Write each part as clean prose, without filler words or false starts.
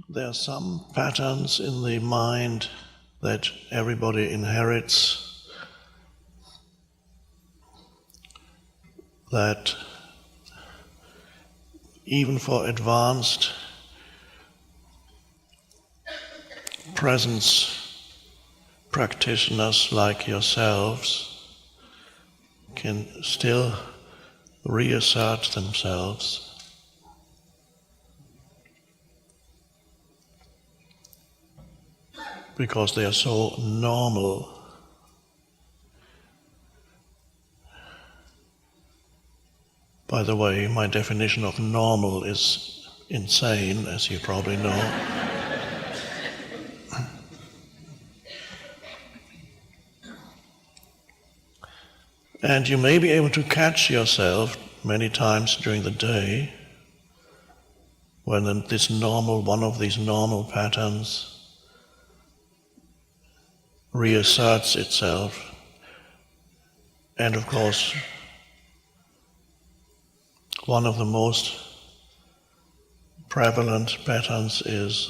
There are some patterns in the mind that everybody inherits, that even for advanced presence practitioners like yourselves can still reassert themselves. Because they are so normal. By the way, my definition of normal is insane, as you probably know. And you may be able to catch yourself many times during the day when one of these normal patterns reasserts itself. And of course, one of the most prevalent patterns is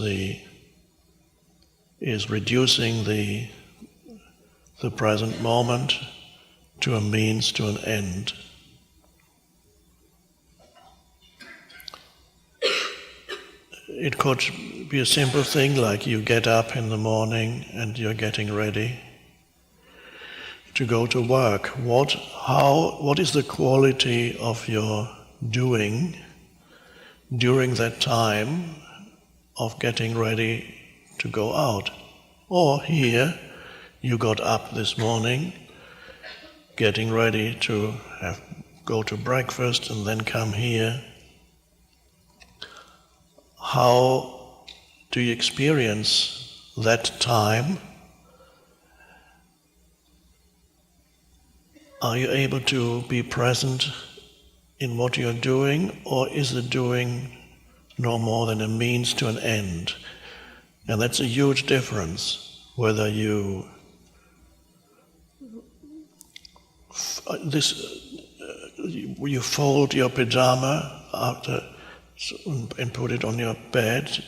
reducing the present moment to a means to an end. It could be a simple thing like you get up in the morning and you're getting ready to go to work. What is the quality of your doing during that time of getting ready to go out? Or here, you got up this morning, getting ready to go to breakfast and then come here. How do you experience that time? Are you able to be present in what you're doing, or is the doing no more than a means to an end? And that's a huge difference, whether you fold your pajama after and put it on your bed.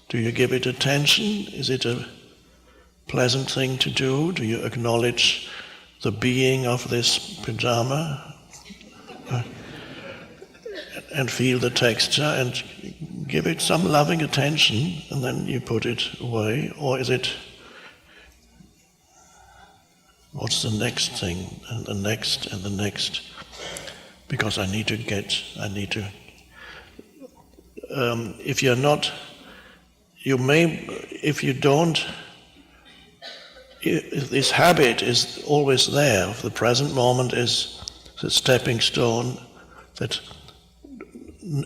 Do you give it attention? Is it a pleasant thing to do? Do you acknowledge the being of this pajama and feel the texture and give it some loving attention and then you put it away? Or is it, what's the next thing and the next and the next? Because if you're not, if this habit is always there, the present moment is the stepping stone,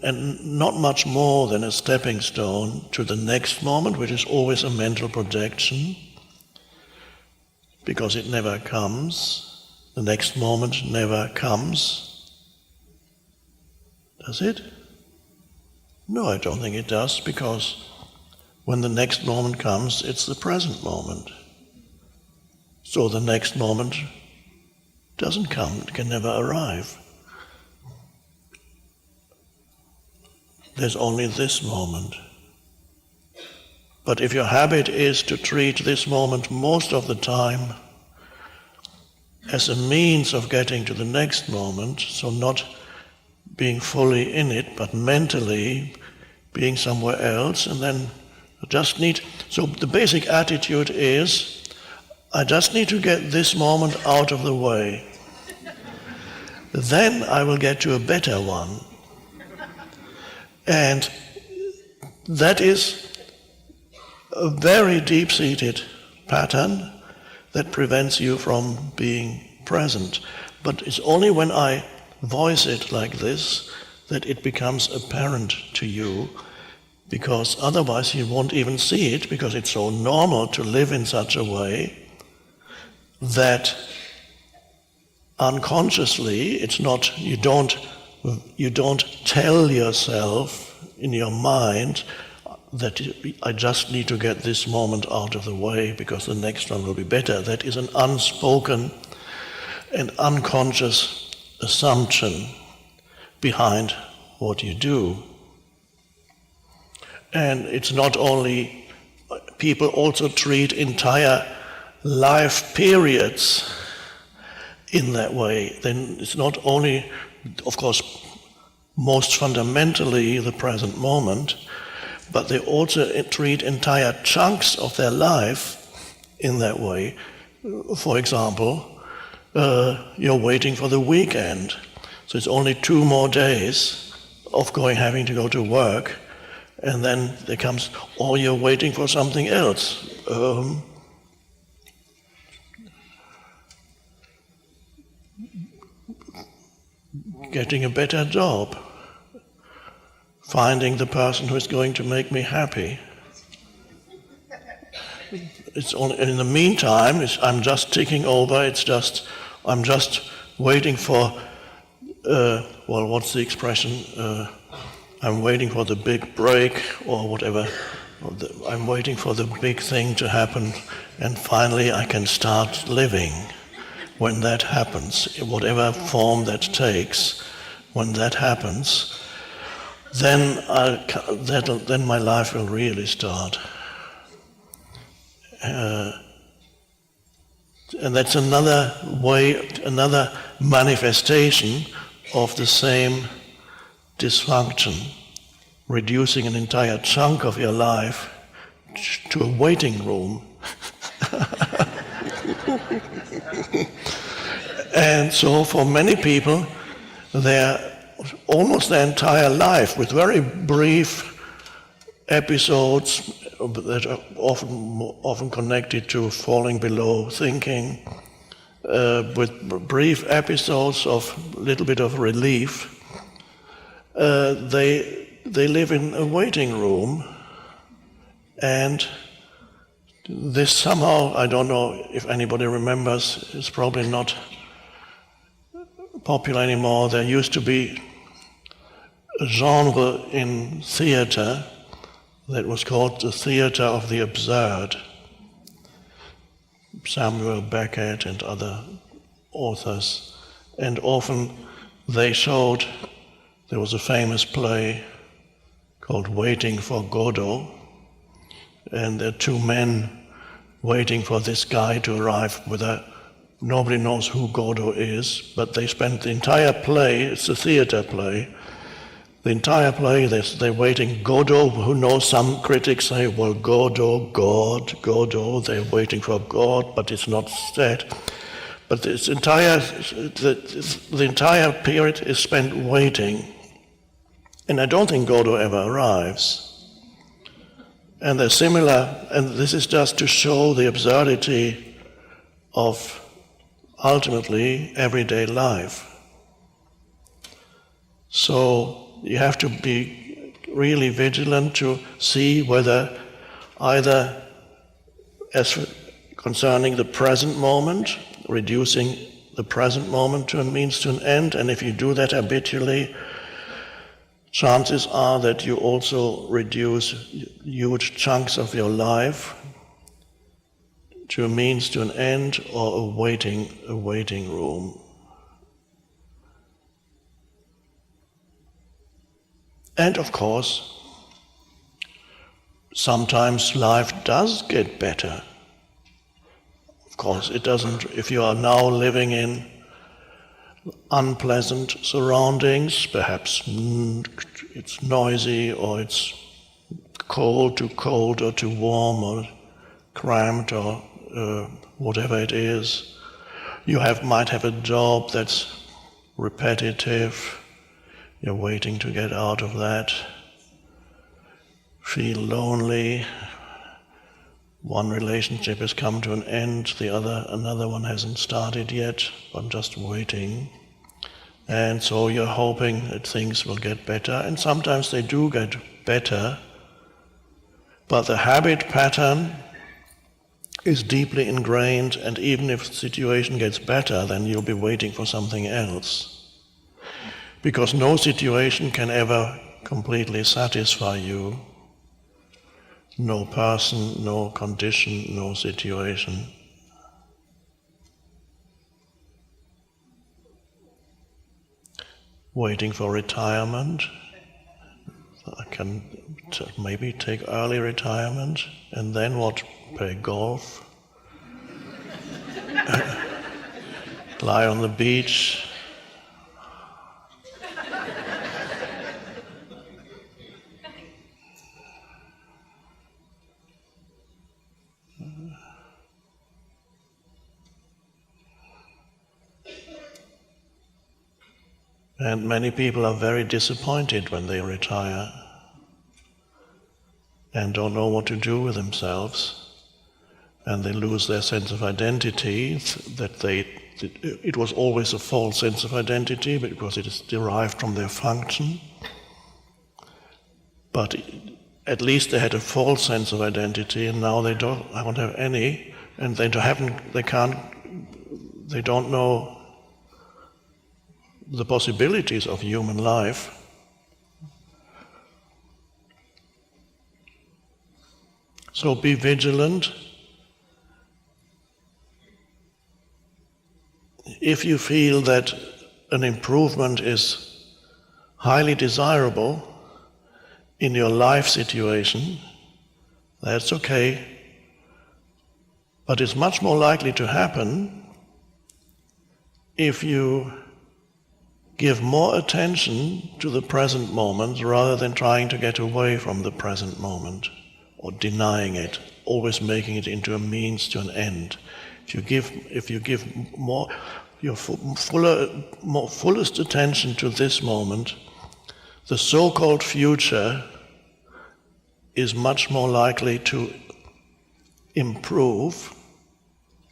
and not much more than a stepping stone to the next moment, which is always a mental projection, because it never comes. The next moment never comes. Does it? No, I don't think it does, because when the next moment comes, it's the present moment. So the next moment doesn't come, it can never arrive. There's only this moment. But if your habit is to treat this moment most of the time as a means of getting to the next moment, so not being fully in it, but mentally being somewhere else, and then so the basic attitude is, I just need to get this moment out of the way. Then I will get to a better one. And that is a very deep-seated pattern that prevents you from being present. But it's only when I voice it like this that it becomes apparent to you, because otherwise you won't even see it, because it's so normal to live in such a way that unconsciously you don't tell yourself in your mind that I just need to get this moment out of the way because the next one will be better. That is an unspoken and unconscious assumption behind what you do. And it's not only, people also treat entire life periods in that way. Then it's not only, of course, most fundamentally the present moment, but they also treat entire chunks of their life in that way. For example, you're waiting for the weekend, so it's only 2 more days of having to go to work, and then there comes, or you're waiting for something else. Getting a better job, finding the person who is going to make me happy. It's only, in the meantime, I'm just ticking over. I'm just waiting for. What's the expression? I'm waiting for the big break or whatever. I'm waiting for the big thing to happen, and finally I can start living. When that happens, in whatever form that takes, when that happens, then my life will really start. And that's another way, another manifestation of the same dysfunction, reducing an entire chunk of your life to a waiting room. And so for many people, almost their entire life, with very brief episodes that are often connected to falling below thinking, with brief episodes of a little bit of relief, they live in a waiting room, and this somehow, I don't know if anybody remembers, it's probably not popular anymore. There used to be a genre in theater that was called the theater of the absurd. Samuel Beckett and other authors. And often they showed, there was a famous play called Waiting for Godot, and there are 2 men waiting for this guy to arrive nobody knows who Godot is, but they spent the entire play, it's a theater play, the entire play they're waiting. Godot, who knows, some critics say, well, Godot, Godot, they're waiting for God, but it's not that. But the entire period is spent waiting. And I don't think Godot ever arrives. And they're similar, and this is just to show the absurdity of ultimately everyday life. So you have to be really vigilant to see whether either as concerning the present moment, reducing the present moment to a means to an end, and if you do that habitually, chances are that you also reduce huge chunks of your life to a means to an end or a waiting room. And of course, sometimes life does get better. Of course, it doesn't, if you are now living in unpleasant surroundings, perhaps it's noisy or it's too cold or too warm or cramped or whatever it is. You might have a job that's repetitive, you're waiting to get out of that, feel lonely, one relationship has come to an end, another one hasn't started yet, I'm just waiting. And so you're hoping that things will get better, and sometimes they do get better, but the habit pattern is deeply ingrained, and even if the situation gets better, then you'll be waiting for something else. Because no situation can ever completely satisfy you. No person, no condition, no situation. Waiting for retirement. can maybe take early retirement, and then what? Play golf, lie on the beach. And many people are very disappointed when they retire and don't know what to do with themselves, and they lose their sense of identity, it was always a false sense of identity because it is derived from their function. But at least they had a false sense of identity, and now they don't have any, and they don't know the possibilities of human life. So be vigilant. If you feel that an improvement is highly desirable in your life situation, that's okay. But it's much more likely to happen if you give more attention to the present moment rather than trying to get away from the present moment or denying it, always making it into a means to an end. If you give more your fullest attention to this moment, the so-called future is much more likely to improve.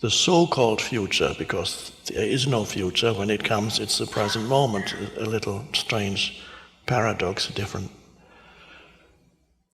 The so-called future, because there is no future. When it comes, it's the present moment. A little strange paradox, different